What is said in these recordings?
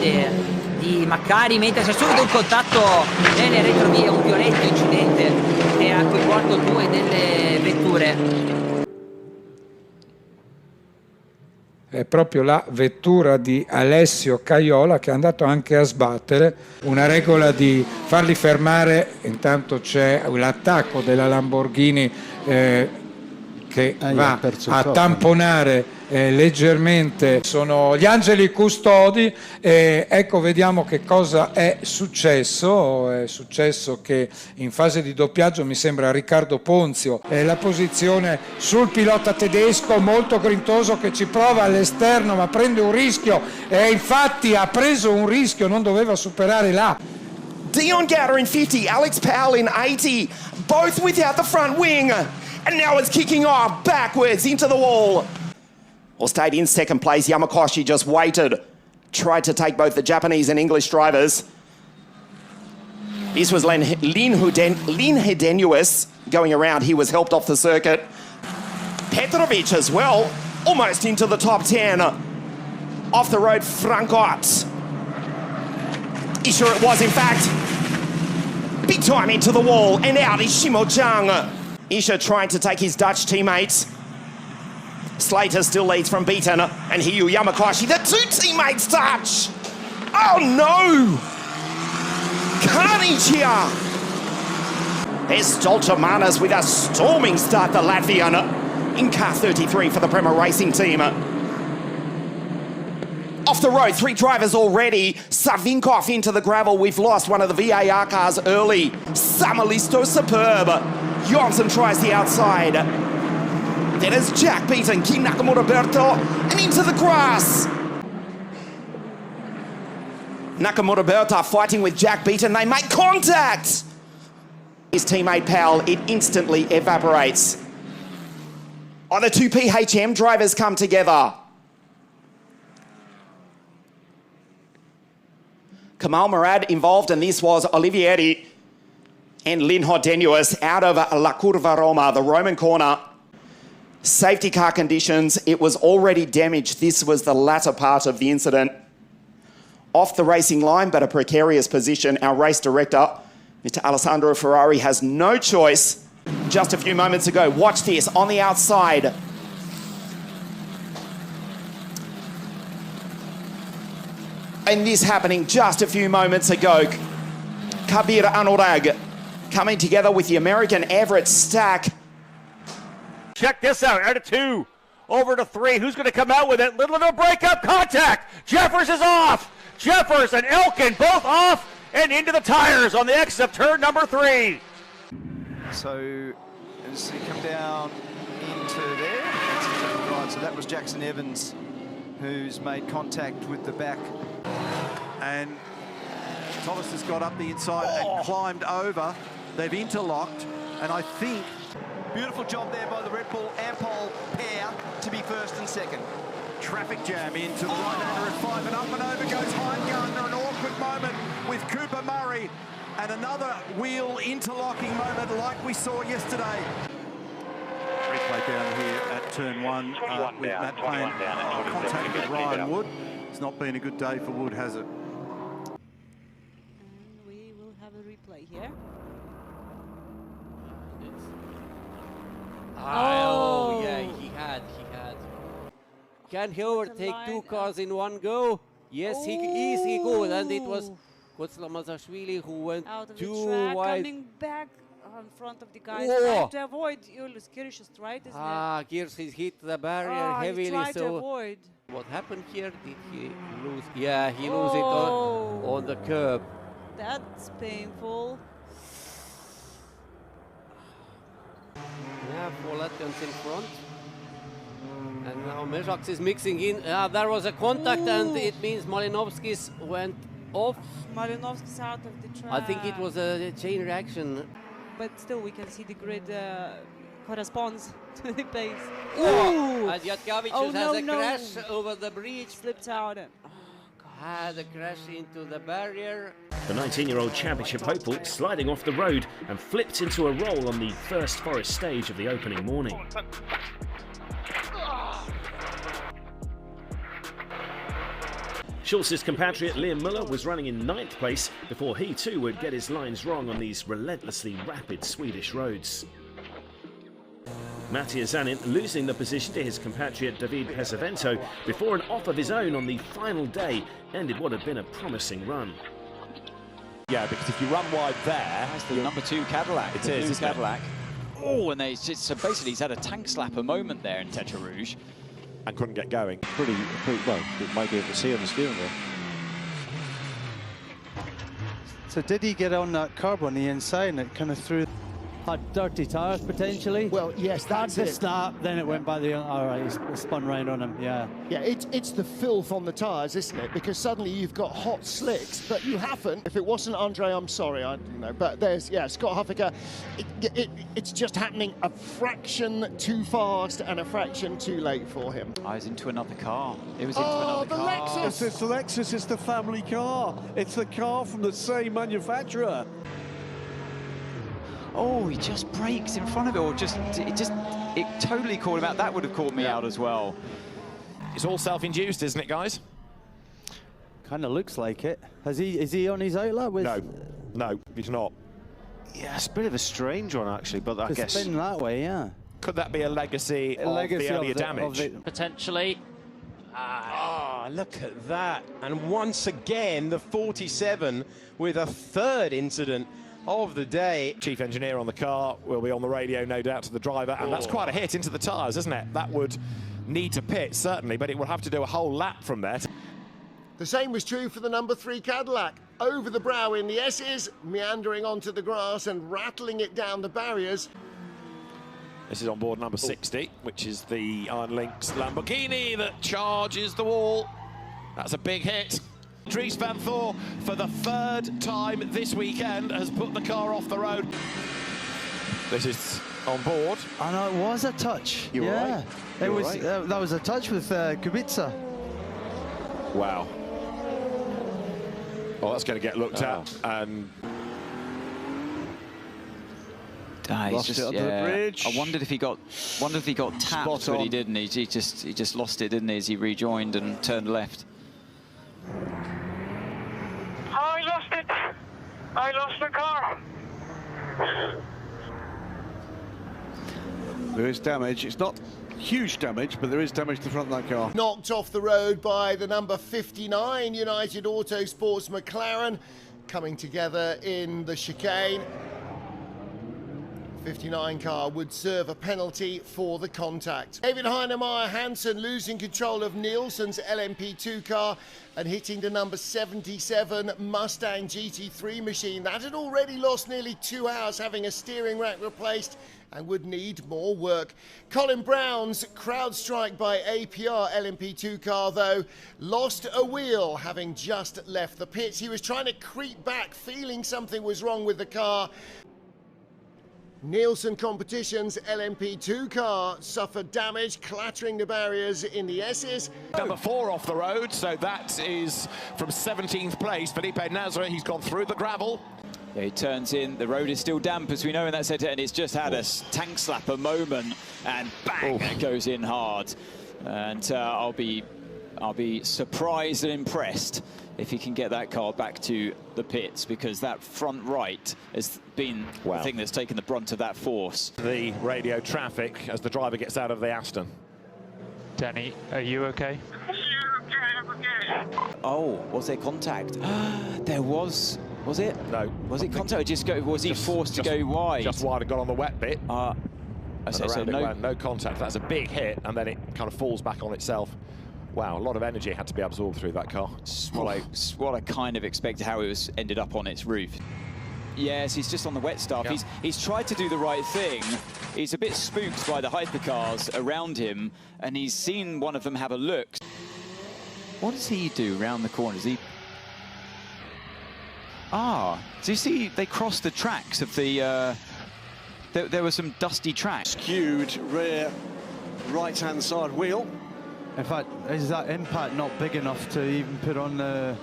grande di Maccari, mentre c'è subito un contatto nelle retrovie, un violento incidente che ha coinvolto due delle vetture. È proprio la vettura di Alessio Caiola che è andato anche a sbattere. Una regola di farli fermare, intanto c'è l'attacco della Lamborghini che va a tamponare leggermente, sono gli angeli custodi. Ecco, vediamo che cosa è successo. È successo che in fase di doppiaggio, mi sembra Riccardo Ponzio, la posizione sul pilota tedesco, molto grintoso, che ci prova all'esterno ma prende un rischio, e infatti ha preso un rischio, non doveva superare là. Dion Gowder in 50, Alex Powell in 80, both without the front wing. And now it's kicking off backwards into the wall. Well, stayed in second place. Yamakoshi just waited. Tried to take both the Japanese and English drivers. This was Lin Hedenius going around. He was helped off the circuit. Petrovic as well, almost into the top 10. Off the road, Frankot. Sure it was, in fact. Big time into the wall, and out is Shimo Zhang. Isha trying to take his Dutch teammates. Slater still leads from Beaton, and Hiyu Yamakoshi, the two teammates touch. Oh no! Carnage here. There's Stoltemanis with a storming start, the Latvian, in car 33 for the Prema Racing team. Off the road, three drivers already. Savinkov into the gravel. We've lost one of the VAR cars early. Samalisto superb. Johnson tries the outside. Then is Jack Beaton, Kim Nakamura-Berto, and into the grass. Nakamura-Berto fighting with Jack Beaton. They make contact. His teammate Powell, it instantly evaporates. Oh, the two PHM drivers come together. Kamal Murad involved, and this was Olivieri and Lin Hodenius out of La Curva Roma, the Roman corner. Safety car conditions, it was already damaged. This was the latter part of the incident. Off the racing line, but a precarious position. Our race director, Mr. Alessandro Ferrari, has no choice. Just a few moments ago, watch this on the outside. And this happening just a few moments ago. Kabir Anurag coming together with the American Everett Stack. Check this out, out of 2, over to 3. Who's going to come out with it? Little breakup contact. Jeffers is off. Jeffers and Elkin both off and into the tires on the exit of turn number 3. So as he come down into there, that's exactly right. So that was Jackson Evans, who's made contact with the back. And Thomas has got up the inside and climbed over. They've interlocked, and I think beautiful job there by the Red Bull Ampol pair to be first and second. Traffic jam into the right-hander at 5, and up and over goes Heimgartner. An awkward moment with Cooper Murray, and another wheel interlocking moment like we saw yesterday. Replay down here at turn 1 with Matt Payne contact with Ryan Wood. It's not been a good day for Wood, has it? And we will have a replay here. Oh, yeah, he had. Can he overtake two cars in one go? Yes, he is. He goes, and it was Kotsla Mazashvili who went out of too the track, wide. coming back in front of the guys, Whoa. trying to avoid Julius Kirsch's, right? Isn't it? Gears hit the barrier heavily. He tried so to avoid. what happened here? Did he lose? Yeah, he lose it on the curb. That's painful. Yeah, 4 Latvians in front. And now Mežaks is mixing in. There was a contact, and it means Malinovskis went off. Malinovskis out of the track. I think it was a chain reaction. But still, we can see the grid corresponds to the pace. Ooh! And Jatkavicius has a no. crash over the bridge. Slipped out. Had a crash into the barrier. The 19-year-old championship hopeful sliding off the road and flipped into a roll on the first forest stage of the opening morning. Schulz's compatriot Liam Muller was running in 9th place before he too would get his lines wrong on these relentlessly rapid Swedish roads. Mattia Zanin losing the position to his compatriot David Pesavento before an off of his own on the final day ended what had been a promising run. Yeah, because if you run wide there... That's the number 2 Cadillac. It is, isn't Cadillac. Oh, and so basically he's had a tank slapper moment there in Tetra Rouge. And couldn't get going. Pretty well, you might be able to see on the steering wheel. So did he get on that curb on the inside and it kind of threw... Had dirty tyres potentially. Well, yes, that's had the it. start, then it went by the. All right, it spun round on him. Yeah. Yeah, it's the filth on the tyres, isn't it? Because suddenly you've got hot slicks, but you haven't. If it wasn't Andre, I'm sorry, but there's Scott Huffaker. It's just happening a fraction too fast and a fraction too late for him. I was into another car. It was into another the car. Lexus! It's the Lexus. It's the family car. It's the car from the same manufacturer. Oh, he just brakes in front of it, or it totally caught him out. That would have caught me out as well. It's all self-induced, isn't it, guys? Kind of looks like it. Is he on his outlap with? No, he's not. Yeah, it's a bit of a strange one, actually, but I guess... spin that way, yeah. Could that be a legacy of the earlier damage? Potentially. Ah, look at that. And once again, the 47 with a third incident of the day. Chief engineer on the car will be on the radio, no doubt, to the driver, and that's quite a hit into the tyres, isn't it? That would need to pit, certainly, but it will have to do a whole lap from there. The same was true for the number 3 Cadillac. Over the brow in the S's, meandering onto the grass and rattling it down the barriers. This is on board number 60, which is the Iron Lynx Lamborghini that charges the wall. That's a big hit. Dries van Thor, for the 3rd time this weekend, has put the car off the road. This is on board. I know, it was a touch. You were right. It was. That was a touch with Kubica. Wow. Well, that's going to get looked at. And he's just, under the bridge. I wondered if he got tapped, but he didn't. He just lost it, didn't he, as he rejoined and turned left. I lost it. I lost the car. There is damage. It's not huge damage, but there is damage to the front of that car. Knocked off the road by the number 59 United Autosports McLaren, coming together in the chicane. 59 car would serve a penalty for the contact. David Heinemeier Hansen losing control of Nielsen's LMP2 car and hitting the number 77 Mustang GT3 machine. That had already lost nearly 2 hours having a steering rack replaced and would need more work. Colin Brown's crowd strike by APR LMP2 car, though, lost a wheel having just left the pits. He was trying to creep back, feeling something was wrong with the car. Nielsen Competition's LMP2 car suffered damage, clattering the barriers in the S's. Number 4 off the road, so that is from 17th place. Felipe Nasr, he's gone through the gravel. Yeah, he turns in. The road is still damp, as we know in that centre, and it's just had a tank slapper moment, and bang, it goes in hard. And I'll be surprised and impressed if he can get that car back to the pits, because that front right has been the thing that's taken the brunt of that force. The radio traffic as the driver gets out of the Aston. Danny, are you okay? I'm okay. Oh, was there contact? There was. Was it? No. Was it contact? Was he forced to go wide? Just wide and got on the wet bit. So no contact. That's a big hit, and then it kind of falls back on itself. Wow, a lot of energy had to be absorbed through that car. What I kind of expected, how it ended up on its roof. Yes, he's just on the wet stuff. Yeah. He's tried to do the right thing. He's a bit spooked by the hypercars around him, and he's seen one of them have a look. What does he do around the corner? Does he... do you see they crossed the tracks of the... There were some dusty tracks. Skewed rear right-hand side wheel. In fact, is that impact not big enough to even put on the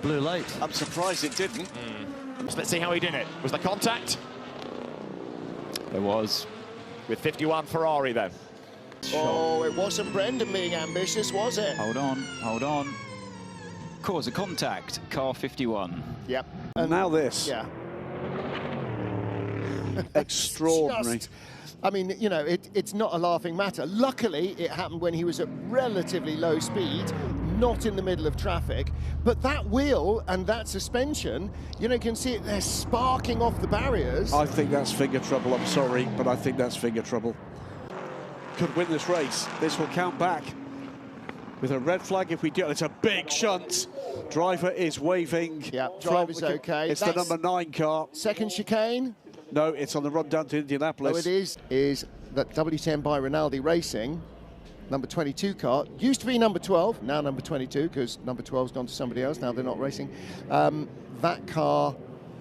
blue light? I'm surprised it didn't. Let's see how he did it. Was there contact? There was. With 51 Ferrari then. Oh, it wasn't Brendan being ambitious, was it? Hold on, hold on. cause a contact, car 51. Yep. And now this. Yeah. Extraordinary. I mean, you know, it's not a laughing matter. Luckily, it happened when he was at relatively low speed, not in the middle of traffic. But that wheel and that suspension, you know, you can see it there sparking off the barriers. I think that's finger trouble. I'm sorry, but I think that's finger trouble. Could win this race. This will count back with a red flag if we do. It's a big shunt. Driver is waving. Yeah, driver's okay. It's the number 9 car. Second chicane. No, it's on the run down to Indianapolis. Oh, it is that W10 by Rinaldi Racing, number 22 car. Used to be number 12, now number 22, because number 12's gone to somebody else, now they're not racing. That car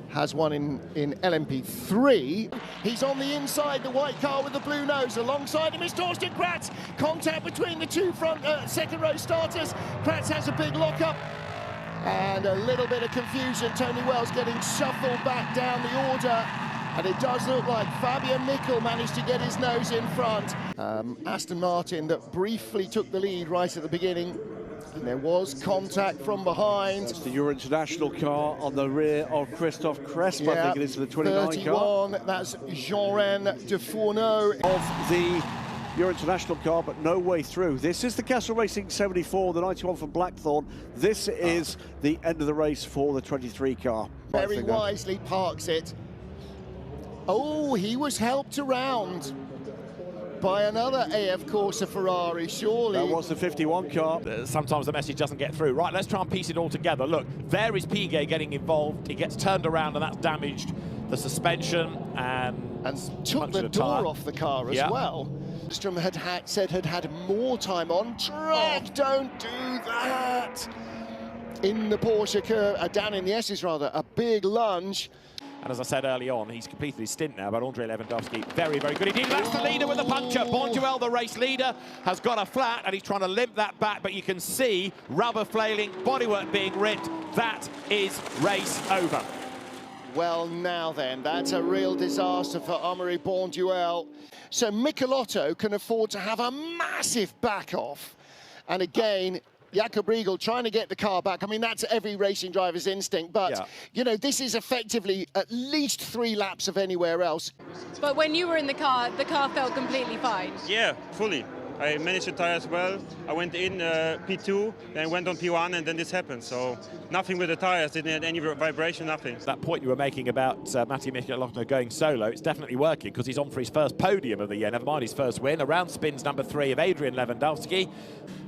has won in LMP3. He's on the inside, the white car with the blue nose. Alongside him is Torsten Kratz. Contact between the two front second row starters. Kratz has a big lockup. And a little bit of confusion. Tony Wells getting shuffled back down the order. And it does look like Fabian Nickel managed to get his nose in front. Aston Martin that briefly took the lead right at the beginning. And there was contact from behind. That's the Euro International car on the rear of Christophe Cresp. I think it is for the 29 31, car. That's Jean-Ren de Fourneau. Of the Euro International car, but no way through. This is the Castle Racing 74, the 91 from Blackthorn. This is the end of the race for the 23 car. Very wisely parks it. Oh, he was helped around by another AF Corsa Ferrari, surely. That was the 51 car. Sometimes the message doesn't get through. Right, let's try and piece it all together. Look, there is Piquet getting involved. He gets turned around and that's damaged the suspension and took the door off the car as well. Strom had had more time on track. Don't do that. In the Porsche curve, down in the S's rather, a big lunge. And as I said early on, he's completed his stint now, but Andrei Lewandowski, very, very good indeed. That's the leader with the puncture. Bonduelle, the race leader, has got a flat, and he's trying to limp that back, but you can see rubber flailing, bodywork being ripped. That is race over. Well, now then, that's a real disaster for Amaury Bonduelle. So Michelotto can afford to have a massive back-off. And again, Jakob Riegel trying to get the car back. I mean, that's every racing driver's instinct. But, you know, this is effectively at least 3 laps of anywhere else. But when you were in the car felt completely fine? Yeah, fully. I managed the tires well. I went in P2, then went on P1, and then this happened. So nothing with the tires, didn't have any vibration, nothing. That point you were making about Matti Michelotto going solo, it's definitely working because he's on for his first podium of the year, never mind his first win. Around spins number 3 of Adrian Lewandowski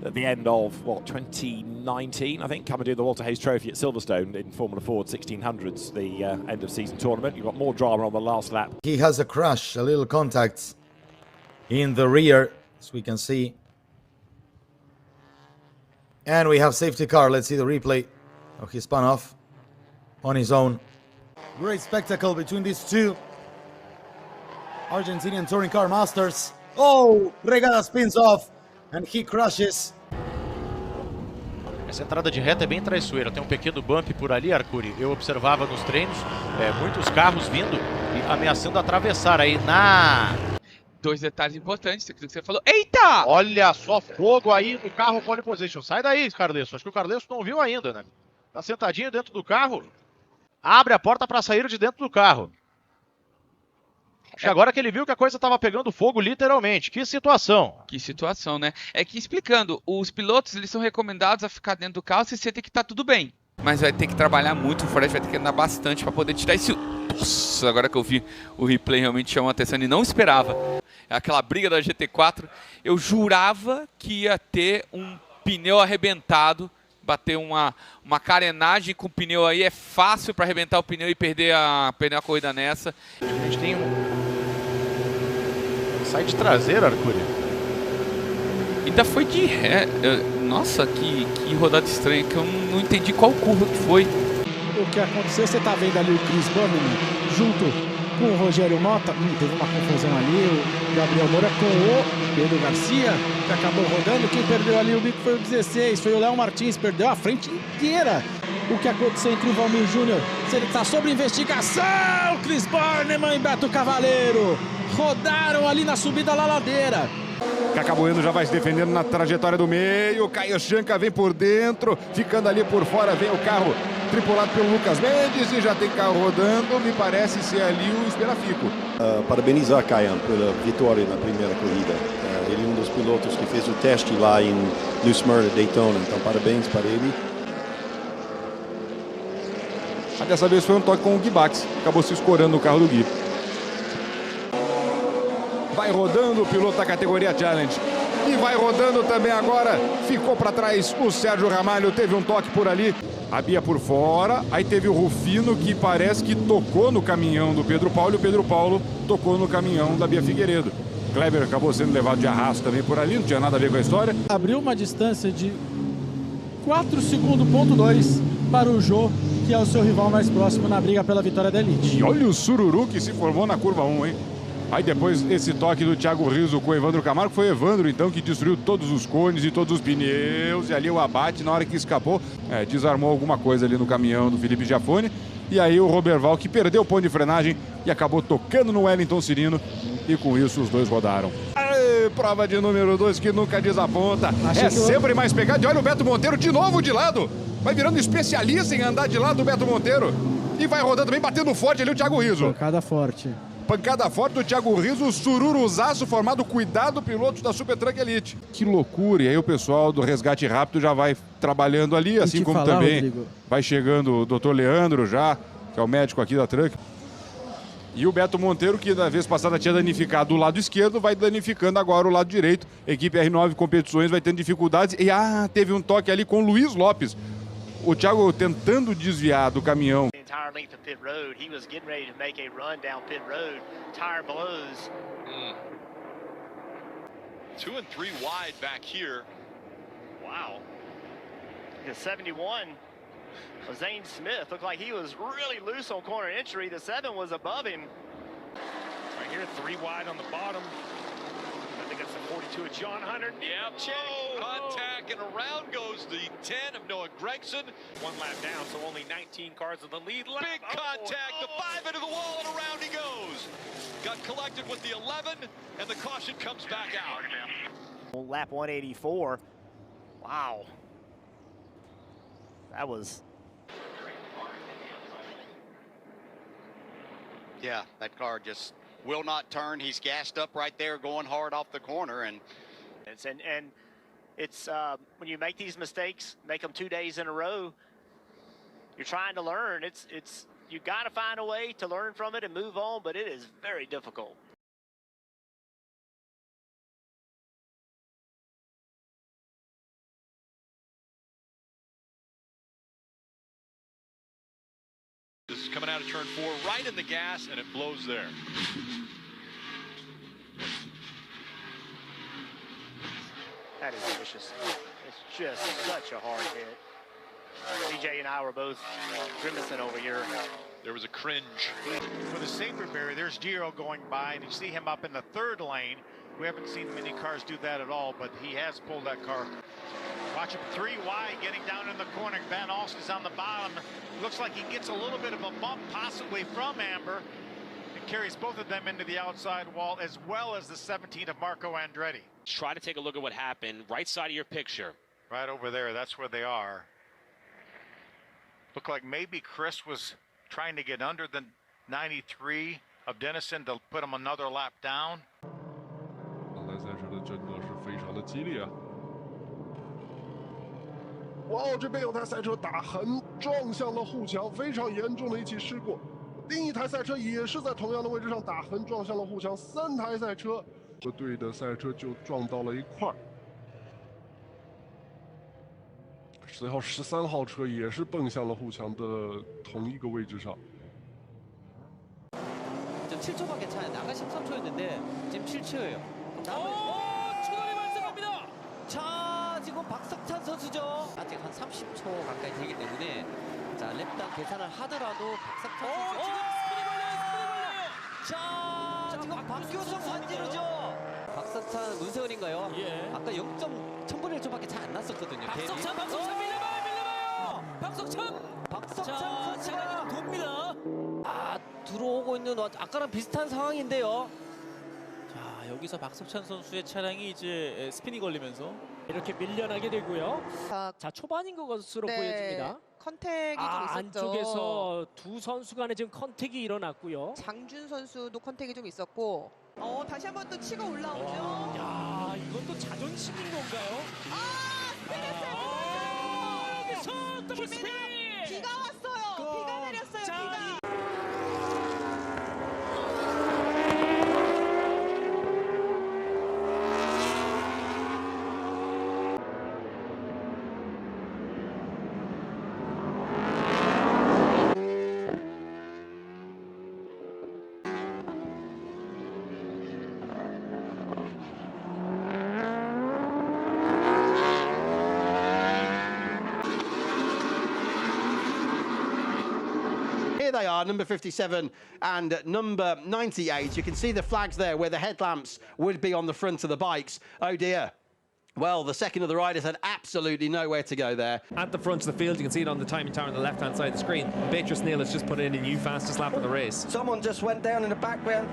at the end of, what, 2019, I think, come and do the Walter Hayes Trophy at Silverstone in Formula Ford 1600s, the end of season tournament. You've got more drama on the last lap. He has a crash, a little contact in the rear, as we can see. And we have safety car. Let's see the replay. Oh, he spun off on his own. Great spectacle between these two Argentinian touring car masters. Oh, Regada spins off and he crashes. Essa entrada de reta é bem traiçoeira. Tem um pequeno bump por ali, Arcuri. Eu observava nos treinos muitos carros vindo e ameaçando atravessar aí na... 2 detalhes importantes, aquilo que você falou. Eita! Olha só, fogo aí no carro pole position. Sai daí, Carlesso. Acho que o Carlesso não viu ainda, né? Tá sentadinho dentro do carro. Abre a porta para sair de dentro do carro. Acho que agora que ele viu que a coisa estava pegando fogo, literalmente. Que situação. Que situação, né? É que, explicando, os pilotos eles são recomendados a ficar dentro do carro se sente que tá tudo bem. Mas vai ter que trabalhar muito, o Ford vai ter que andar bastante para poder tirar esse... Nossa, agora que eu vi o replay realmente chamou a atenção e não esperava. Aquela briga da GT4, eu jurava que ia ter um pneu arrebentado, bater uma carenagem com o pneu aí, é fácil para arrebentar o pneu e perder a corrida nessa. A gente tem sai de traseira, Arcuri. Ainda foi de ré. Nossa, que rodada estranha, que eu não entendi qual curva que foi. O que aconteceu, você tá vendo ali o Chris Burnham junto com o Rogério Mota. Teve uma confusão ali, o Gabriel Moura com o Pedro Garcia, que acabou rodando. Quem perdeu ali o bico foi o 16, foi o Léo Martins, perdeu a frente inteira. O que aconteceu entre o Valmir Júnior, se ele tá sob investigação, Chris Burnham e Beto Cavaleiro rodaram ali na subida da ladeira. Cacá Bueno já vai se defendendo na trajetória do meio. Caio Chanca vem por dentro, ficando ali por fora, vem o carro tripulado pelo Lucas Mendes e já tem carro rodando, me parece ser ali o Esperafico. Parabenizar Kayan pela vitória na primeira corrida. Ele é um dos pilotos que fez o teste lá em New Smyrna, Daytona, então parabéns para ele. Dessa vez foi um toque com o Gui Bax, acabou se escorando no carro do Gui. Vai rodando o piloto da categoria Challenge. E vai rodando também agora. Ficou para trás o Sérgio Ramalho, teve um toque por ali. A Bia por fora. Aí teve o Rufino que parece que tocou no caminhão do Pedro Paulo. E o Pedro Paulo tocou no caminhão da Bia Figueiredo. Kleber acabou sendo levado de arrasto também por ali, não tinha nada a ver com a história. Abriu uma distância de 4 segundos, ponto 2 para o Jô, que é o seu rival mais próximo na briga pela vitória da Elite. E olha o sururu que se formou na curva 1, hein? Aí depois esse toque do Thiago Rizzo com o Evandro Camargo, foi o Evandro então que destruiu todos os cones e todos os pneus, e ali o abate na hora que escapou, desarmou alguma coisa ali no caminhão do Felipe Giafone, e aí o Roberval que perdeu o ponto de frenagem e acabou tocando no Wellington Cirino, e com isso os dois rodaram. Prova de número 2 que nunca desaponta, sempre mais pegada, e olha o Beto Monteiro de novo de lado, vai virando especialista em andar de lado do Beto Monteiro, e vai rodando também, batendo forte ali o Thiago Rizzo. Pancada forte. Pancada forte do Thiago Rizzo, sururuzaço formado, cuidado, pilotos da Super Truck Elite. Que loucura, e aí o pessoal do Resgate Rápido já vai trabalhando ali, assim como também Rodrigo, vai chegando o Dr. Leandro já, que é o médico aqui da Truck. E o Beto Monteiro, que da vez passada tinha danificado o lado esquerdo, vai danificando agora o lado direito. Equipe R9 Competições vai tendo dificuldades. E teve um toque ali com o Luiz Lopes. O Thiago tentando desviar do caminhão. Entire length of pit road. He was getting ready to make a run down pit road. Tire blows. 2 and 3 wide back here. Wow. The 71, Zane Smith looked like he was really loose on corner entry. The 7 was above him. Right here, 3 wide on the bottom. I think it's the 42 of John Hunter. Yep. Contact, and around goes the 10 of Noah Gregson. 1 lap down, so only 19 cars in the lead. Big contact, the 5 into the wall, and around he goes. Got collected with the 11, and the caution comes back out. Lap 184. Wow. That was... Yeah, that car just will not turn. He's gassed up right there, going hard off the corner, and it's when you make these mistakes, make them 2 days in a row, you're trying to learn. You got to find a way to learn from it and move on, but it is very difficult. This is coming out of turn 4, right in the gas, and it blows there. That is vicious. It's just such a hard hit. DJ and I were both grimacing over here. There was a cringe. For the safety barrier, there's Giro going by, and you see him up in the 3rd lane. We haven't seen many cars do that at all, but he has pulled that car. Watch him 3 wide, getting down in the corner. Van Alsten's on the bottom. Looks like he gets a little bit of a bump, possibly from Amber, and carries both of them into the outside wall, as well as the 17 of Marco Andretti. Try to take a look at what happened. Right side of your picture. Right over there, that's where they are. Looked like maybe Chris was trying to get under the 93 of Dennison to put him another lap down. 在赛车的争夺是非常的激烈啊！哇哦，这边有台赛车打横撞向了护墙，非常严重的一起事故。另一台赛车也是在同样的位置上打横撞向了护墙，3台赛车，各队的赛车就撞到了一块儿。随后13号车也是蹦向了护墙的同一个位置上。 7초밖에 차이 나가 13초였는데 지금 7초예요. 추가이 발생합니다. 자, 지금 박석찬 선수죠. 아직 한 30초 가까이 되기 때문에 자, 랩당 계산을 하더라도 박석찬 선수 지금 스피드 걸려요. 자, 지금 박효성 환지르죠. 박석찬 문세원인가요? 예. 아까 0.1000분의 1초밖에 차이 안 났었거든요. 박석찬 밀려봐요. 박석찬 선수가 돕니다. 들어오고 있는 아까랑 비슷한 상황인데요. 자, 여기서 박석찬 선수의 차량이 이제 스핀이 걸리면서 이렇게 밀려나게 되고요. 자, 초반인 것으로 보여집니다. 컨택이 좀 있었죠. 안쪽에서 두 선수 간에 지금 컨택이 일어났고요. 장준 선수도 컨택이 좀 있었고. 다시 한번 또 치고 올라오죠. 야, 이건 또 자존심인 건가요? 여기서 더블 스핀! 비가 왔어요. 비가 내렸어요. 비가. Here they are, number 57 and number 98. You can see the flags there where the headlamps would be on the front of the bikes. Oh dear. Well, the second of the riders had absolutely nowhere to go there. At the front of the field, you can see it on the timing tower on the left-hand side of the screen. Beatrice Neal has just put in a new fastest lap of the race. Someone just went down in the background.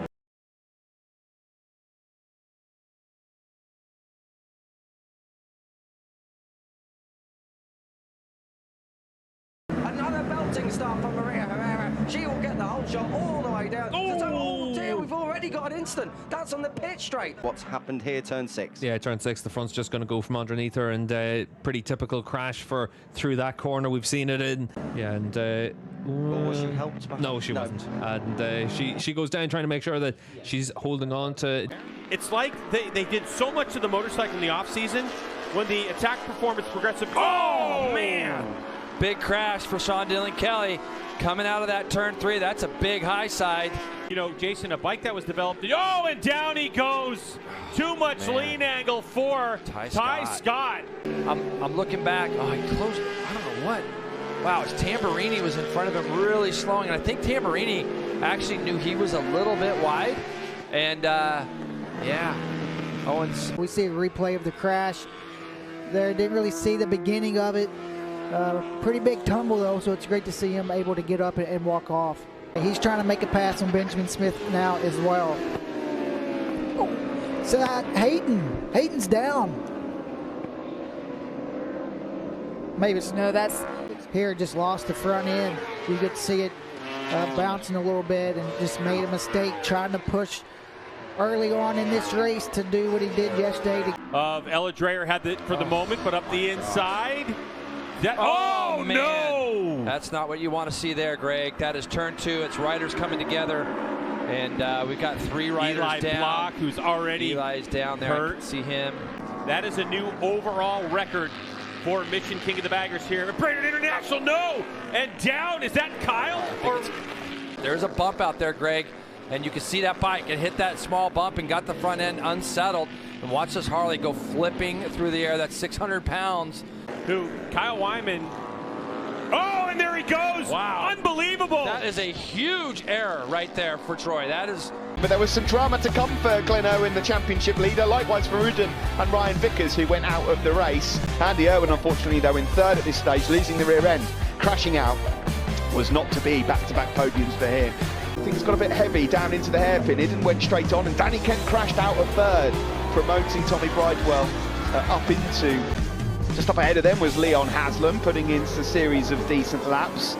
Another belting start from Maria Herrera. She will get the whole shot all the way down. Oh dear, we've already got an instant. That's on the pit straight. What's happened here, turn 6? Yeah, turn 6, the front's just going to go from underneath her, and pretty typical crash for through that corner. We've seen it in. Yeah, and was she helped back? No, she wasn't. And she goes down trying to make sure that she's holding on to. It's like they did so much of the motorcycle in the off season when the attack performance progressive. Oh man! Big crash for Sean Dillon Kelly coming out of that turn 3. That's a big high side. You know, Jason, a bike that was developed. Oh, and down he goes. Too much lean angle for Ty Scott. I'm looking back. Oh, he closed. I don't know what. Wow, his Tamburini was in front of him, really slowing. And I think Tamburini actually knew he was a little bit wide. And yeah, Owens. We see a replay of the crash. There, didn't really see the beginning of it. Pretty big tumble though, so it's great to see him able to get up and walk off. He's trying to make a pass on Benjamin Smith now as well. Oh, so Hayden's down. Maybe it's no, that's here, just lost the front end. You get to see it bouncing a little bit and just made a mistake trying to push early on in this race to do what he did yesterday. Ella Dreyer had it for the moment, but up the inside. Oh, man. No! That's not what you want to see there, Greg. That is turn 2. It's riders coming together. And we've got 3 riders Eli down. Block, who's already Eli's down there. hurt. I can see him. That is a new overall record for Mission King of the Baggers here. Brainerd International, no! And down, is that Kyle? Or There's a bump out there, Greg. And you can see that bike. It hit that small bump and got the front end unsettled. And watch this Harley go flipping through the air. That's 600 pounds. Kyle Wyman. Oh, and there he goes. Wow. Unbelievable. That is a huge error right there for Troy. That is. But there was some drama to come for Glenn Owen, the championship leader, likewise for Uden and Ryan Vickers, who went out of the race. Andy Irwin, unfortunately, though, in 3rd at this stage, losing the rear end, crashing out, was not to be. Back-to-back podiums for him. Things got a bit heavy down into the hairpin. Iden went straight on, and Danny Kent crashed out of 3rd, promoting Tommy Bridewell up into. Just up ahead of them was Leon Haslam, putting in a series of decent laps.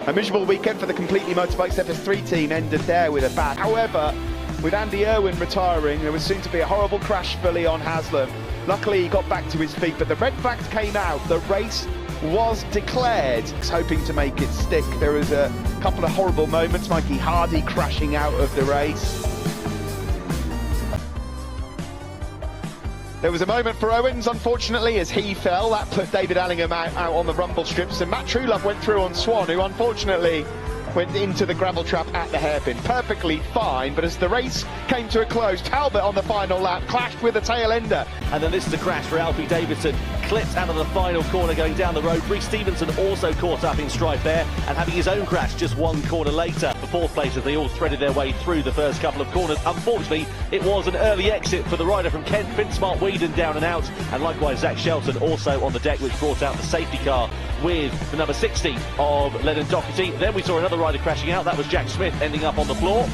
A miserable weekend for the Completely Motorbikes FS3 team ended there with a bad. However, with Andy Irwin retiring, there was soon to be a horrible crash for Leon Haslam. Luckily, he got back to his feet, but the red flags came out. The race was declared. Hoping to make it stick. There was a couple of horrible moments. Mikey Hardy crashing out of the race. There was a moment for Owens, unfortunately, as he fell. That put David Allingham out on the rumble strips, and Matt Trulove went through on Swan, who unfortunately went into the gravel trap at the hairpin. Perfectly fine, but as the race came to a close, Talbot on the final lap clashed with a tail ender. And then this is the crash for Alfie Davidson, clipped out of the final corner going down the road. Reece Stevenson also caught up in strife there and having his own crash just 1 corner later. The 4th placers, they all threaded their way through the first couple of corners. Unfortunately, it was an early exit for the rider from Kent, Finn Smart Whedon down and out, and likewise Zach Shelton also on the deck, which brought out the safety car with the number 60 of Lennon Doherty. Then we saw another rider crashing out. That was Jack Smith ending up on the floor.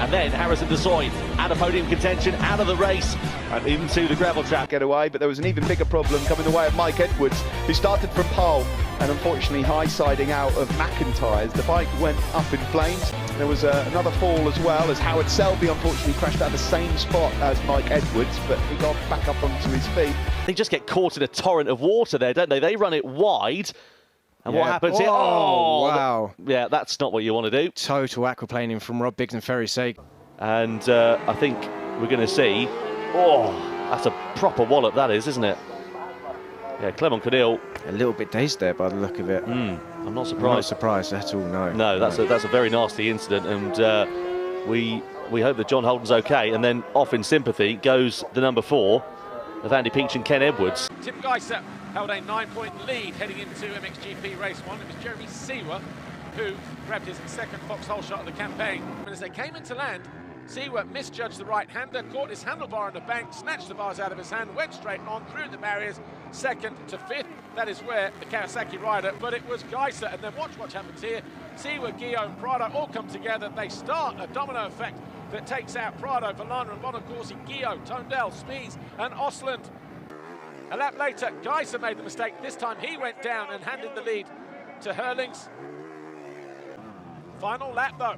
And then Harrison Desoy out of podium contention, out of the race, and into the gravel trap. Get away, but there was an even bigger problem coming the way of Mike Edwards, who started from pole and unfortunately high-siding out of McIntyre's. The bike went up in flames. There was another fall as well, as Howard Selby unfortunately crashed out the same spot as Mike Edwards, but he got back up onto his feet. They just get caught in a torrent of water there, don't they? They run it wide. And what happens here? Oh, wow. Yeah, that's not what you want to do. Total aquaplaning from Rob Biggs and Ferry's sake. And I think we're going to see... Oh, that's a proper wallop, that is, isn't it? Yeah, Clement Cadil. A little bit dazed there by the look of it. I'm not surprised. I'm not surprised at all, no. No, that's a very nasty incident, and we hope that John Holden's okay. And then off in sympathy goes the number 4 of Andy Peach and Ken Edwards. Tim Geiser held a 9-point lead heading into MXGP Race 1. It was Jeremy Seewer who grabbed his second foxhole shot of the campaign. And as they came into land, Seewer misjudged the right-hander, caught his handlebar on the bank, snatched the bars out of his hand, went straight on through the barriers, 2nd to 5th. That is where the Kawasaki rider, but it was Geiser. And then watch what happens here. Seewer, Guillaume, Prado all come together. They start a domino effect that takes out Prado, Valana and Bonacorsi, Guillaume, Tondel, Spies and Osland. A lap later, Geiser made the mistake. This time he went down and handed the lead to Hurlings. Final lap though.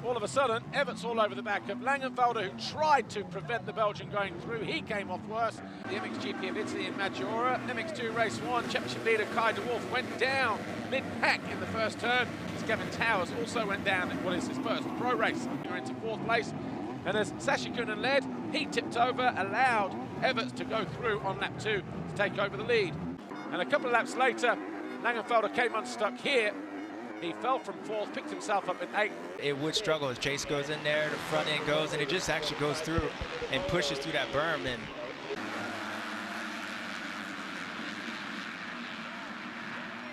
All of a sudden, Everts all over the back of Langenfelder, who tried to prevent the Belgian going through. He came off worse. The MXGP of Italy in Maggiora. MX2 Race 1, Championship leader Kai de Wolf went down mid-pack in the first turn. As Kevin Towers also went down in what is his first pro race. You're into 4th place. And as Sashi Kunin led, he tipped over, allowed Everts to go through on lap 2 to take over the lead. And a couple of laps later, Langenfelder came unstuck here. He fell from 4th, picked himself up at 8th. It would struggle as Chase goes in there, the front end goes, and it just actually goes through and pushes through that berm. And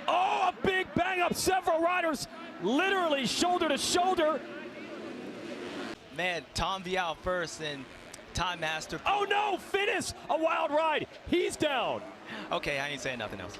Oh, a big bang up. Several riders literally shoulder to shoulder. man, Tom Vial first and Time Master. Oh no, Finnis, a wild ride. He's down. Okay, I ain't saying nothing else.